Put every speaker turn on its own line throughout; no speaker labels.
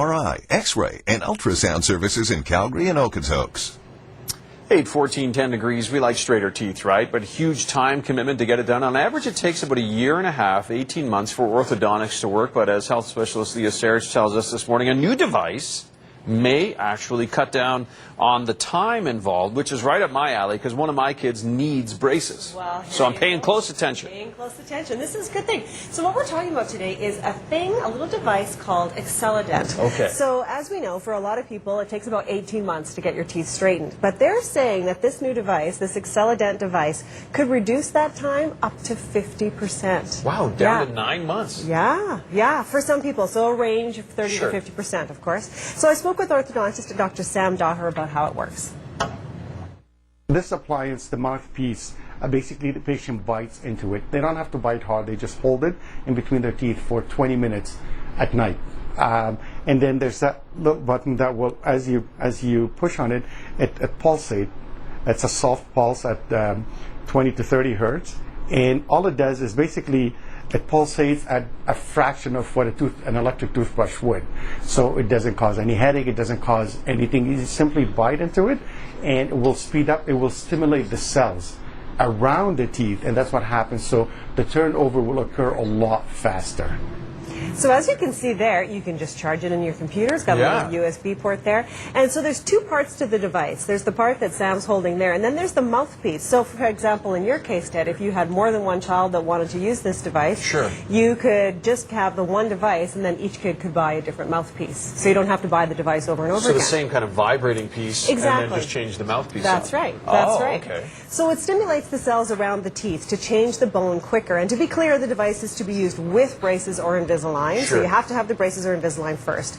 MRI, X-ray, and ultrasound services in Calgary and Okotoks.
10 degrees. We like straighter teeth, right? But huge time commitment to get it done. On average, it takes about a year and a half, 18 months for orthodontics to work. But as health specialist Leah Sarich tells us this morning, a new device may actually cut down on the time involved, which is right up my alley because one of my kids needs braces.
Well,
so I'm paying close attention.
Paying close attention. This is a good thing. So what we're talking about today is a little device called AcceleDent.
Okay.
So as we know, for a lot of people, it takes about 18 months to get your teeth straightened. But they're saying that this new device, this AcceleDent device, could reduce that time up to 50%.
Wow, down to 9 months.
Yeah, for some people. So a range of 30 to 50%, of course. So I spoke with orthodontist Dr. Sam Daher about how it works.
This appliance, the mouthpiece, basically the patient bites into it. They don't have to bite hard, they just hold it in between their teeth for 20 minutes at night. And then there's that little button that will, as you push on it, it pulsates. It's a soft pulse at 20 to 30 hertz. And all it does is basically it pulsates at a fraction of what an electric toothbrush would. So it doesn't cause any headache, it doesn't cause anything. You simply bite into it and it will speed up, it will stimulate the cells around the teeth, and that's what happens. So the turnover will occur a lot faster.
So as you can see there, you can just charge it in your computer. It's got a little USB port there. And so there's two parts to the device. There's the part that Sam's holding there, and then there's the mouthpiece. So for example, in your case, Ted, if you had more than one child that wanted to use this device, you could just have the one device, and then each kid could buy a different mouthpiece. So you don't have to buy the device over and over again.
So the same kind of vibrating piece, and then just change the mouthpiece.
That's right. That's right. Okay. So it stimulates the cells around the teeth to change the bone quicker. And to be clear, the device is to be used with braces or Invisalign. So you have to have the braces or Invisalign first,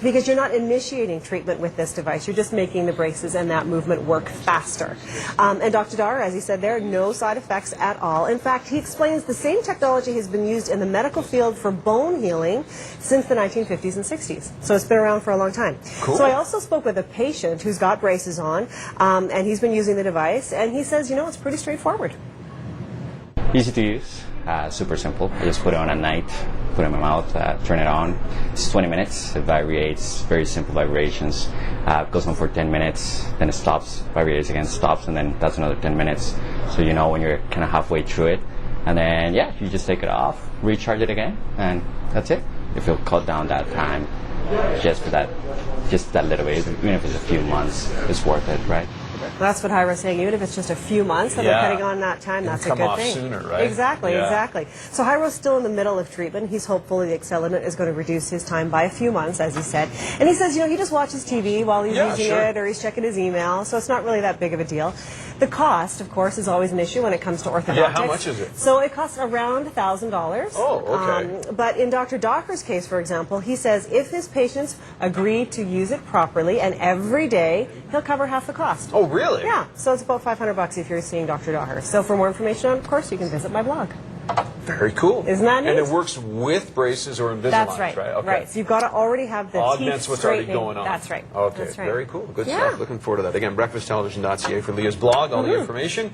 because you're not initiating treatment with this device. You're just making the braces and that movement work faster. And Dr. Daher, as he said there, no side effects at all. In fact, he explains the same technology has been used in the medical field for bone healing since the 1950s and 60s. So it's been around for a long time.
Cool.
So I also spoke with a patient who's got braces on, and he's been using the device, and he says, you know, it's pretty straightforward.
Easy to use, super simple. I just put it on at night, put it in my mouth, turn it on. It's 20 minutes. It vibrates, very simple vibrations. It goes on for 10 minutes, then it stops, vibrates again, stops, and then that's another 10 minutes. So you know when you're kind of halfway through it. And then, yeah, you just take it off, recharge it again, and that's it. If you'll cut down that time just that little bit, even if it's a few months, it's worth it, right?
That's what Hiro's saying. Even if it's just a few months that we're cutting on that time, that's a good thing.
Come off sooner, right?
Exactly. So Hiro's still in the middle of treatment. He's hopeful the AcceleDent is going to reduce his time by a few months, as he said. And he says, you know, he just watches TV while he's using it, or he's checking his email, so it's not really that big of a deal. The cost, of course, is always an issue when it comes to orthodontics.
Yeah, how much is it?
So it costs around $1,000.
Oh, okay.
But in Dr. Daher's case, for example, he says if his patients agree to use it properly and every day, he'll cover half the cost.
Oh, really?
Yeah, so it's about $500 if you're seeing Dr. Daher. So for more information on, of course, you can visit my blog.
Very cool.
Isn't that neat?
And it works with braces or Invisalign,
That's right.
Okay.
Right. So you've got to already have the
augments
teeth
what's already
straightening.
going on.
That's right.
Okay.
That's right.
Very cool. Good stuff. Looking forward to that. Again, breakfasttelevision.ca for Leah's blog. All the information.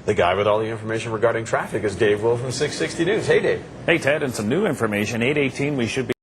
The guy with all the information regarding traffic is Dave Will from 660 News. Hey, Dave.
Hey, Ted, and some new information. 8:18, we should be